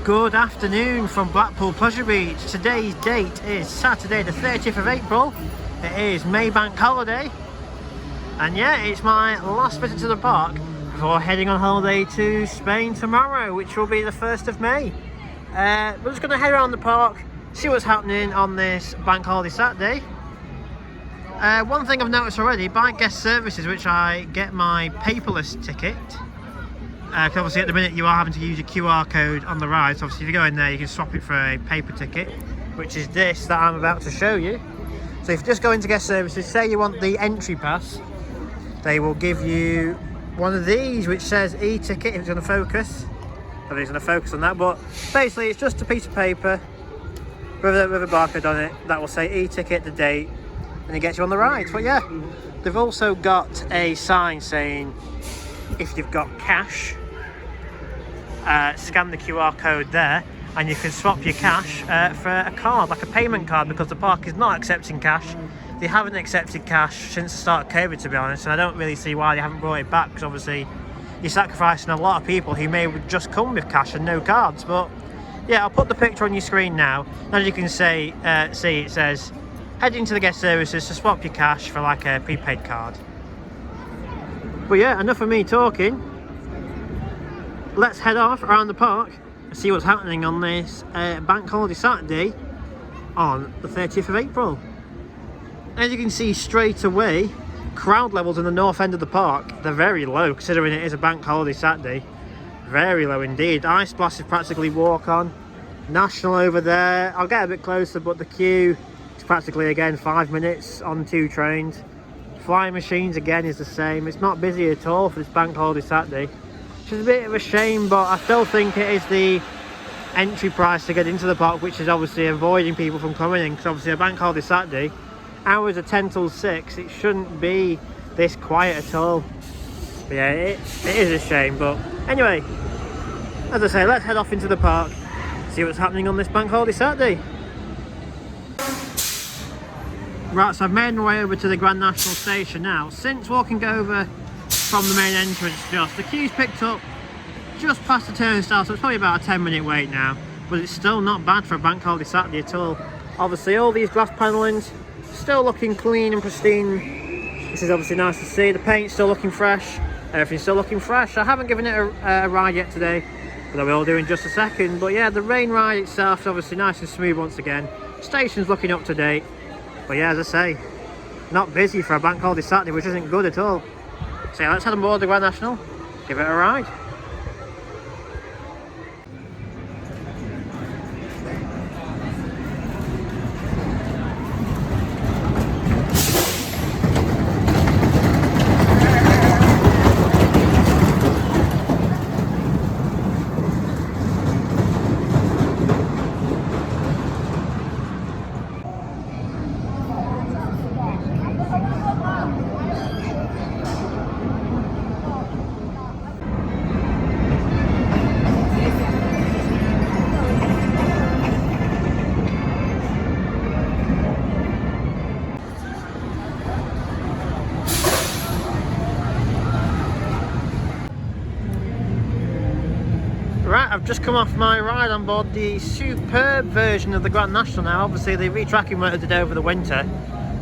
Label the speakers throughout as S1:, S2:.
S1: Good afternoon from Blackpool Pleasure Beach. Today's date is Saturday the 30th of April. It is Maybank holiday. And yeah, it's my last visit to the park before heading on holiday to Spain tomorrow, which will be the 1st of May. We're just going to head around the park, see what's happening on this bank holiday Saturday. One thing I've noticed already, by guest services, which I get my paperless ticket, because obviously at the minute you are having to use your QR code on the ride, so obviously if you go in there you can swap it for a paper ticket, which is this that I'm about to show you. So if you just go into guest services, say you want the entry pass, they will give you one of these which says e-ticket if it's going to focus. I don't think it's going to focus on that, but basically it's just a piece of paper with a barcode on it that will say e-ticket, the date, and it gets you on the ride. But yeah, they've also got a sign saying if you've got cash, scan the QR code there and you can swap your cash for a card, like a payment card, because the park is not accepting cash. They haven't accepted cash since the start of COVID, to be honest, and I don't really see why they haven't brought it back, because obviously you're sacrificing a lot of people who may just come with cash and no cards. But yeah, I'll put the picture on your screen now. As you can see, it says heading to the guest services to swap your cash for like a prepaid card. But yeah, enough of me talking. Let's head off around the park and see what's happening on this bank holiday Saturday on the 30th of April. As you can see straight away, crowd levels in the north end of the park, they're very low considering it is a bank holiday Saturday. Very low indeed. Ice Splash is practically walk on. National over there, I'll get a bit closer, but the queue is practically again 5 minutes on 2 trains. Flying Machines again is the same. It's not busy at all for this bank holiday Saturday, which is a bit of a shame, but I still think it is the entry price to get into the park which is obviously avoiding people from coming in, because obviously a bank holiday Saturday, hours are 10 till 6, it shouldn't be this quiet at all. But yeah, it is a shame, but anyway, as I say, let's head off into the park, see what's happening on this bank holiday Saturday. Right, so I've made my way over to the Grand National Station now. Since walking over from the main entrance, the queue's picked up just past the turnstile, so it's probably about a 10-minute wait now, but it's still not bad for a bank holiday Saturday at all. Obviously all these glass panellings still looking clean and pristine. This is obviously nice to see. The paint's still looking fresh, everything's still looking fresh. I haven't given it a ride yet today, but I will do in just a second. But yeah, the rain ride itself is obviously nice and smooth once again. Station's looking up to date. But yeah, as I say, not busy for a bank holiday Saturday, which isn't good at all. So yeah, let's head on board the Grand National, give it a ride. Right, I've just come off my ride on board the superb version of the Grand National now. Obviously the retracking work they did over the winter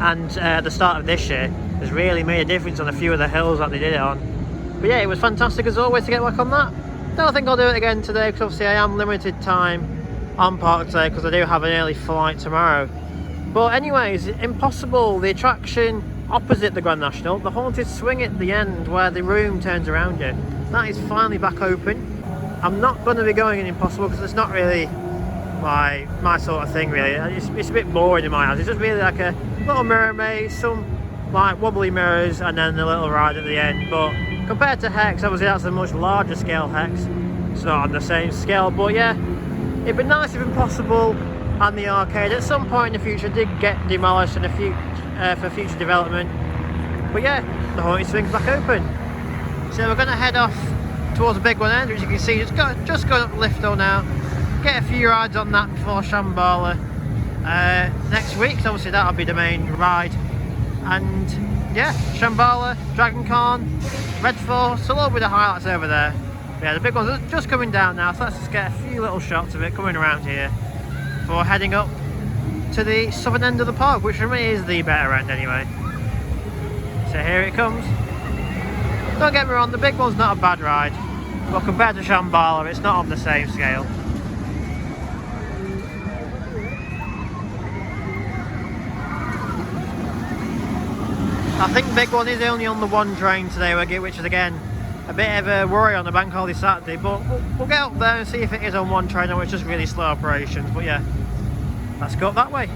S1: and the start of this year has really made a difference on a few of the hills that they did it on. But yeah, it was fantastic as always to get back on that. Don't think I'll do it again today, because obviously I am limited time on park today because I do have an early flight tomorrow. But anyways, Impossible, the attraction opposite the Grand National, the haunted swing at the end where the room turns around you, that is finally back open. I'm not going to be going in Impossible because it's not really my sort of thing really. It's a bit boring in my eyes. It's just really like a little mermaid, some like wobbly mirrors, and then a little ride at the end. But compared to Hex, obviously that's a much larger scale Hex. It's not on the same scale, but yeah, it'd be nice if Impossible and the arcade at some point in the future did get demolished in for future development. But yeah, the haunted swing's back open. So we're going to head off towards the big one end, which you can see just going up the lift though now. Get a few rides on that before Shambhala next week, so obviously that'll be the main ride. And yeah, Shambhala, Dragon Con, Red Force, so all be the highlights over there. But yeah, the big one's just coming down now, so let's just get a few little shots of it coming around here before heading up to the southern end of the park, which for me is the better end anyway. So here it comes. Don't get me wrong, the big one's not a bad ride, but compared to Shambhala, it's not on the same scale. I think the big one is only on the one train today, which is again a bit of a worry on the bank holiday Saturday, but we'll get up there and see if it is on one train or it's just really slow operations. But yeah, let's go up that way.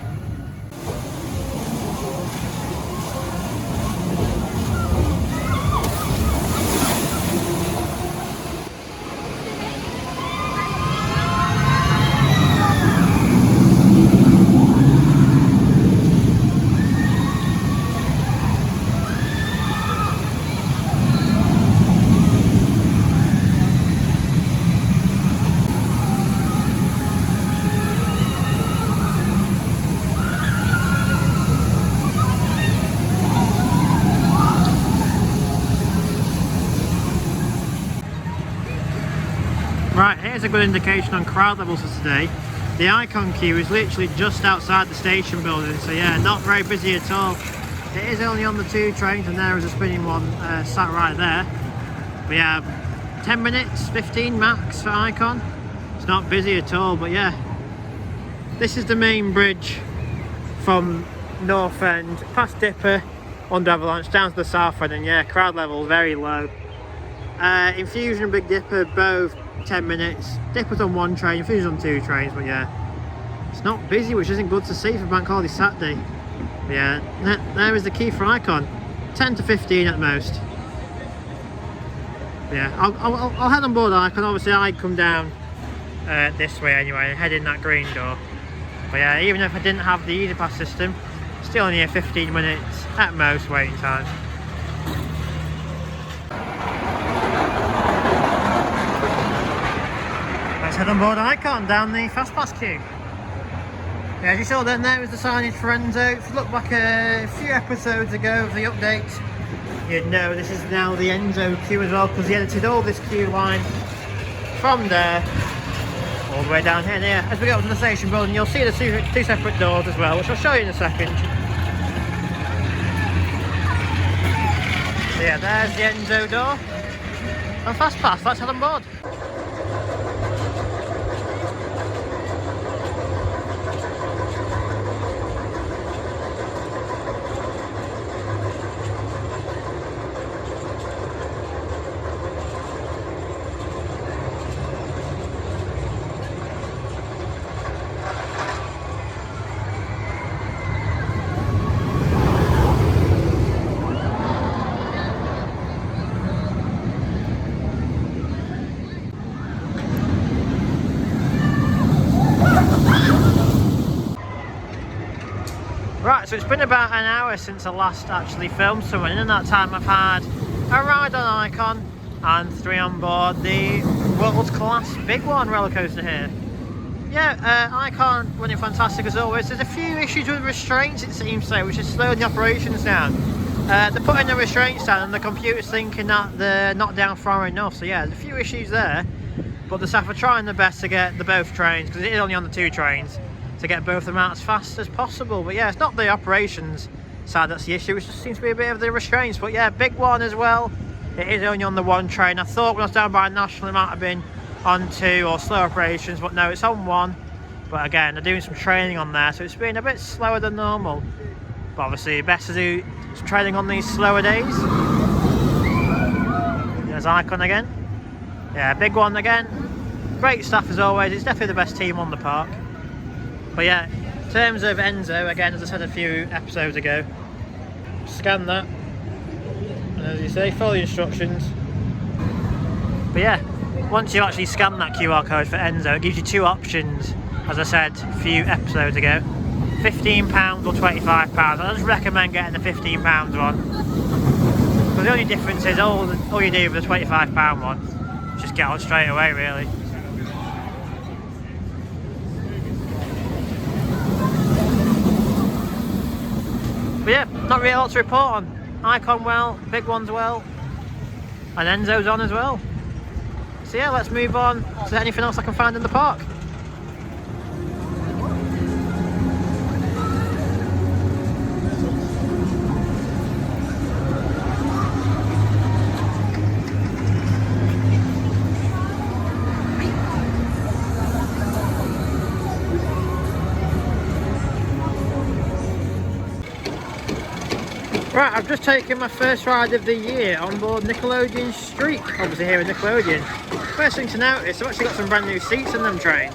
S1: Right, here's a good indication on crowd levels for today. The icon queue is literally just outside the station building, so yeah, not very busy at all. It is only on the 2 trains, and there is a spinning one sat right there. We have 10 minutes, 15 max for icon. It's not busy at all, but yeah. This is the main bridge from North End, past Dipper, under Avalanche, down to the South End, and yeah, crowd level very low. Infusion and Big Dipper both 10 minutes. Dipper's on 1 train, Infusion's on 2 trains, but yeah, it's not busy, which isn't good to see for bank holiday Saturday. But yeah, there is the queue for icon, 10 to 15 at most. But yeah, I'll head on board icon. Obviously I'd come down this way anyway and head in that green door. But yeah, even if I didn't have the Easy Pass system, still only a 15 minutes at most waiting time. Let's head on board icon down the fast pass queue. Yeah, as you saw then, there was the signage for Enzo. If you look back a few episodes ago of the update, you'd know this is now the Enzo queue as well, because he edited all this queue line from there all the way down here. And yeah, as we go up to the station building, you'll see the two separate doors as well, which I'll show you in a second. So yeah, there's the Enzo door. And fast pass, let's head on board. Right, so it's been about an hour since I last actually filmed someone, and in that time I've had a ride on Icon and 3 on board the world's class big one roller coaster here. Yeah, Icon running fantastic as always. There's a few issues with restraints, it seems so, which is slowing the operations down. They're putting the restraints down and the computer's thinking that they're not down far enough, so yeah, there's a few issues there, but the staff are trying their best to get both trains, because it is only on the 2 trains, to get both of them out as fast as possible. But yeah, it's not the operations side that's the issue, it just seems to be a bit of the restraints. But yeah, big one as well, it is only on the 1 train. I thought when I was down by National it might have been on 2 or slow operations, but no, it's on 1. But again, they're doing some training on there, so it's been a bit slower than normal. But obviously best to do some training on these slower days. There's Icon again. Yeah, big one again. Great staff as always, it's definitely the best team on the park. But yeah, in terms of Enzo, again, as I said a few episodes ago, scan that, and as you say, follow the instructions. But yeah, once you actually scan that QR code for Enzo, it gives you 2 options, as I said a few episodes ago, £15 or £25. I just recommend getting the £15 one, because the only difference is all you do with the £25 one, just get on straight away really. But yeah, not really a lot to report on. Icon well, big one's well, and Enzo's on as well. So yeah, let's move on to anything else I can find in the park. Right, I've just taken my first ride of the year on board Nickelodeon Street, obviously here in Nickelodeon. First thing to notice, I've actually got some brand new seats in them trains.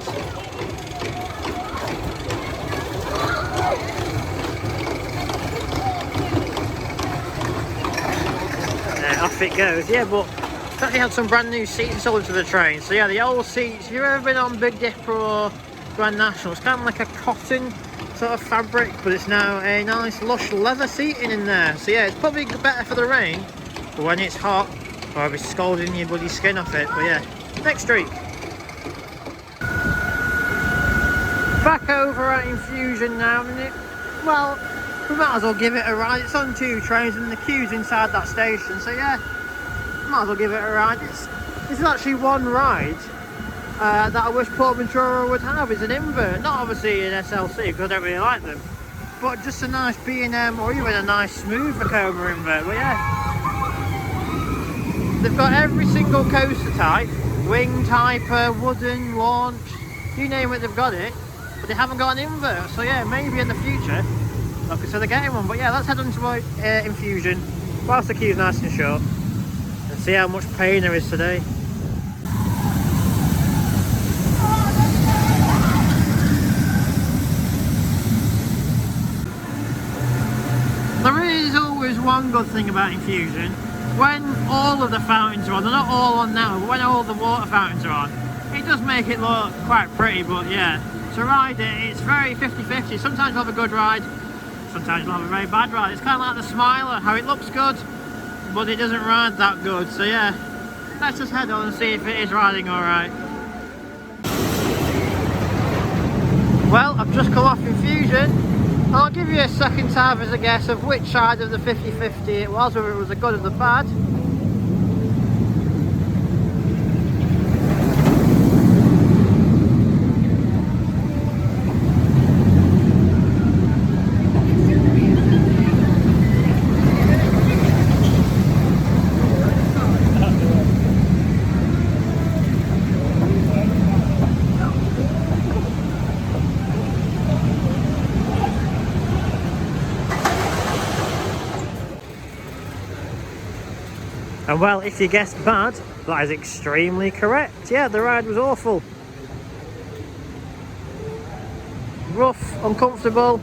S1: Off it goes, yeah, but I've actually had some brand new seats sold to the train. So yeah, the old seats, if you've ever been on Big Dipper or Grand National, it's kind of like a cotton sort of fabric, but it's now a nice lush leather seating in there. So yeah, it's probably better for the rain, but when it's hot, or if it's scalding your bloody skin off it. But yeah, next street. Back over at Infusion now, and well, we might as well give it a ride. It's on 2 trains and the queue's inside that station, so yeah, might as well give it a ride. This is actually one ride that I wish Portaventura would have. Is an invert, not obviously an SLC because I don't really like them, but just a nice B&M or even a nice smooth Vekoma invert. But yeah, they've got every single coaster type, winged, hyper, wooden, launch, you name it, they've got it, but they haven't got an invert. So yeah, maybe in the future I'll consider getting one. But yeah, let's head on to Infusion whilst the queue's nice and short and see how much pain there is today. There is always one good thing about Infusion. When all of the fountains are on, they're not all on now, but when all the water fountains are on, it does make it look quite pretty. But yeah, to ride it, it's very 50-50. Sometimes you'll have a good ride, sometimes you'll have a very bad ride. It's kind of like the Smiler, how it looks good, but it doesn't ride that good. So yeah, let's just head on and see if it is riding alright. Well, I've just come off Infusion. I'll give you a second to have as a guess of which side of the 50-50 it was, whether it was the good or the bad. And well, if you guessed bad, that is extremely correct. Yeah, the ride was awful. Rough, uncomfortable.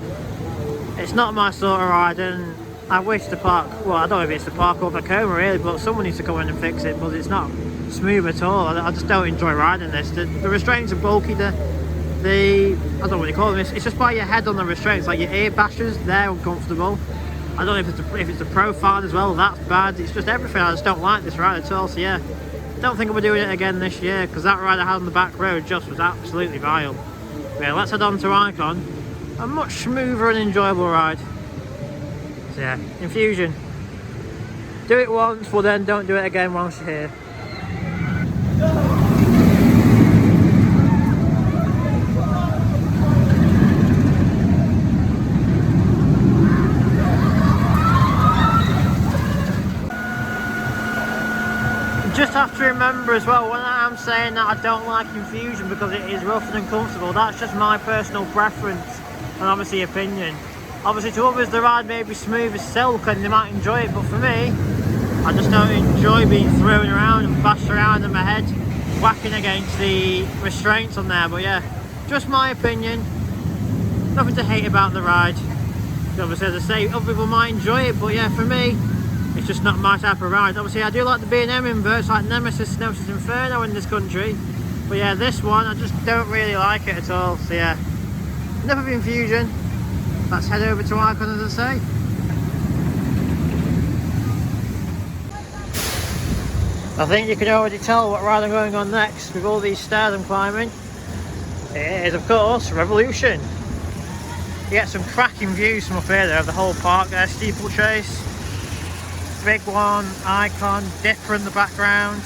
S1: It's not my sort of ride, and I wish the park, well, I don't know if it's the park or Vekoma really, but someone needs to come in and fix it, but it's not smooth at all. I just don't enjoy riding this. The restraints are bulky, I don't know what you call them, it's just by your head on the restraints, like your ear bashers, they're uncomfortable. I don't know if it's the profile as well, that's bad. It's just everything. I just don't like this ride at all. So yeah, don't think we're doing it again this year, because that ride I had on the back road just was absolutely vile. But yeah, let's head on to Icon. A much smoother and enjoyable ride. So yeah, Infusion. Do it once, but then don't do it again whilst you're here. Just have to remember as well, when I'm saying that I don't like Infusion because it is rough and uncomfortable, that's just my personal preference and obviously opinion. Obviously to others the ride may be smooth as silk and they might enjoy it, but for me, I just don't enjoy being thrown around and bashed around in my head, whacking against the restraints on there. But yeah, just my opinion, nothing to hate about the ride. Obviously as I say, other people might enjoy it, but yeah, for me, it's just not my type of ride. Obviously I do like the B&M inverts like Nemesis, Nemesis Inferno in this country, but yeah, this one I just don't really like it at all. So yeah, enough of Infusion, let's head over to Icon as I say. I think you can already tell what ride I'm going on next with all these stairs I'm climbing. It is of course Revolution. You get some cracking views from up here there of the whole park there, steeplechase. Big one, Icon, Dipper in the background.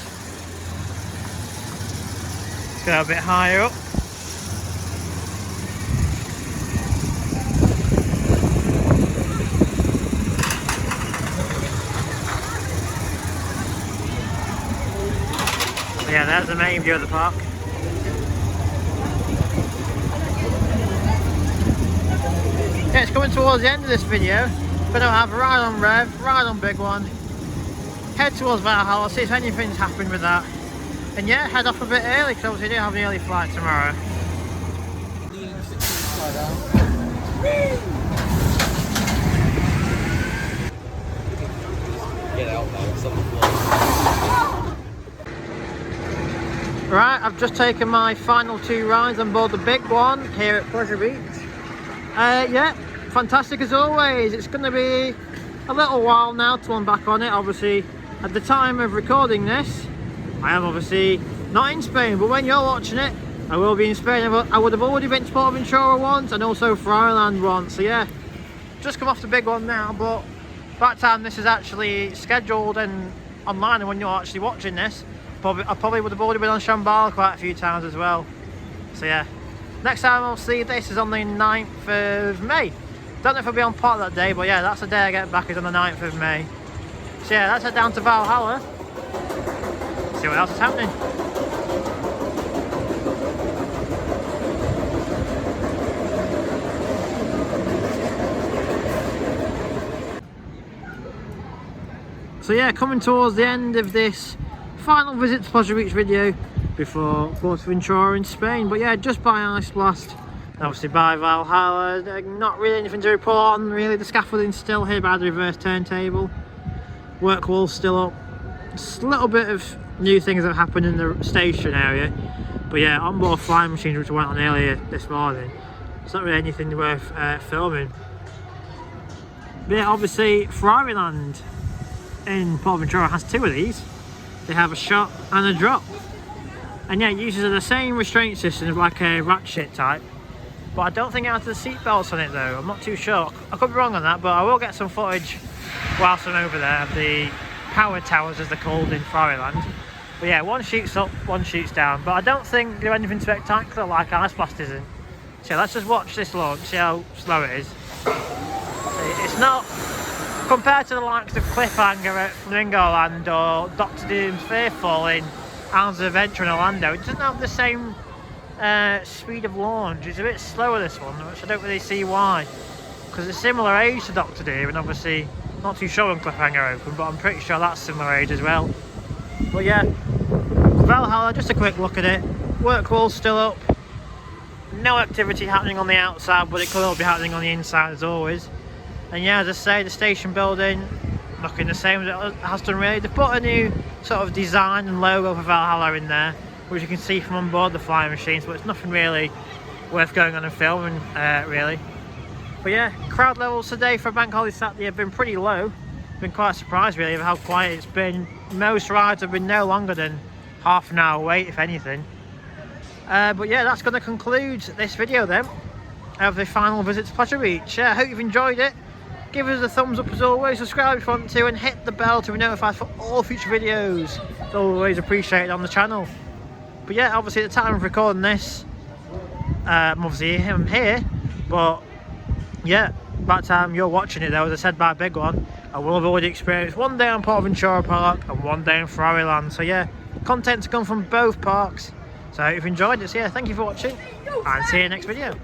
S1: Go a bit higher up. Yeah, there's the main view of the park. Yeah, it's coming towards the end of this video. Gonna have a ride on Rev, ride on Big One, head towards Valhalla, see if anything's happened with that. And yeah, head off a bit early because obviously we do have an early flight tomorrow.
S2: Get out now, it's on the floor.
S1: Right, I've just taken my final 2 rides on board the Big One here at Pleasure Beach. Yeah, fantastic as always. It's going to be a little while now till I'm back on it. Obviously, at the time of recording this, I am obviously not in Spain, but when you're watching it, I will be in Spain. I would have already been to Portaventura once and also Valhalla once. So yeah, just come off the Big One now, but by the time this is actually scheduled and online and when you're actually watching this, I probably would have already been on Shambhala quite a few times as well. So yeah, next time I'll see this is on the 9th of May. Don't know if I'll be on pot that day, but yeah, that's the day I get back is on the 9th of May. So yeah, let's head down to Valhalla, see what else is happening. So yeah, coming towards the end of this final visit to Pleasure Beach video before Portaventura in Spain. But yeah, just by Ice Blast, obviously by Valhalla, not really anything to report on really. The scaffolding's still here by the reverse turntable, work wall's still up, just a little bit of new things that have happened in the station area. But yeah, onboard flying machines which I went on earlier this morning, it's not really anything worth filming. But yeah, obviously Ferrariland in Portaventura has 2 of these. They have a shot and a drop, and yeah, it uses the same restraint system like a ratchet type, but I don't think it has the seat belts on it though. I'm not too sure, I could be wrong on that, but I will get some footage whilst I'm over there of the power towers as they're called in Ferrariland. But yeah, one shoots up, one shoots down, but I don't think they're anything spectacular like Ice Blast isn't. So let's just watch this launch, see how slow it is. It's not, compared to the likes of Cliffhanger at Flamingo Land or Doctor Doom's Fearfall in Islands of Adventure in Orlando, it doesn't have the same speed of launch. It's a bit slower, this one, which I don't really see why, because it's similar age to Doctor Doom, and obviously not too sure when Cliffhanger opened, but I'm pretty sure that's similar age as well. But yeah, Valhalla, just a quick look at it. Work wall's still up, no activity happening on the outside, but it could all be happening on the inside as always. And yeah, as I say, the station building looking the same as it has done really. They've put a new sort of design and logo for Valhalla in there, which you can see from on board the flying machines, but it's nothing really worth going on and filming really. But yeah, crowd levels today for Bank Holiday Saturday have been pretty low. Been quite surprised really of how quiet it's been. Most rides have been no longer than half an hour wait, if anything. But yeah, that's going to conclude this video then of the final visit to Pleasure Beach. I hope you've enjoyed it. Give us a thumbs up as always, subscribe if you want to, and hit the bell to be notified for all future videos. It's always appreciated on the channel. But yeah, obviously at the time of recording this, I'm here, but yeah, by the time you're watching it though, as I said by Big One, I will have already experienced one day on Portaventura Park and one day in Ferrariland. So yeah, content to come from both parks. So I hope you've enjoyed it. So yeah, thank you for watching, and see you next video.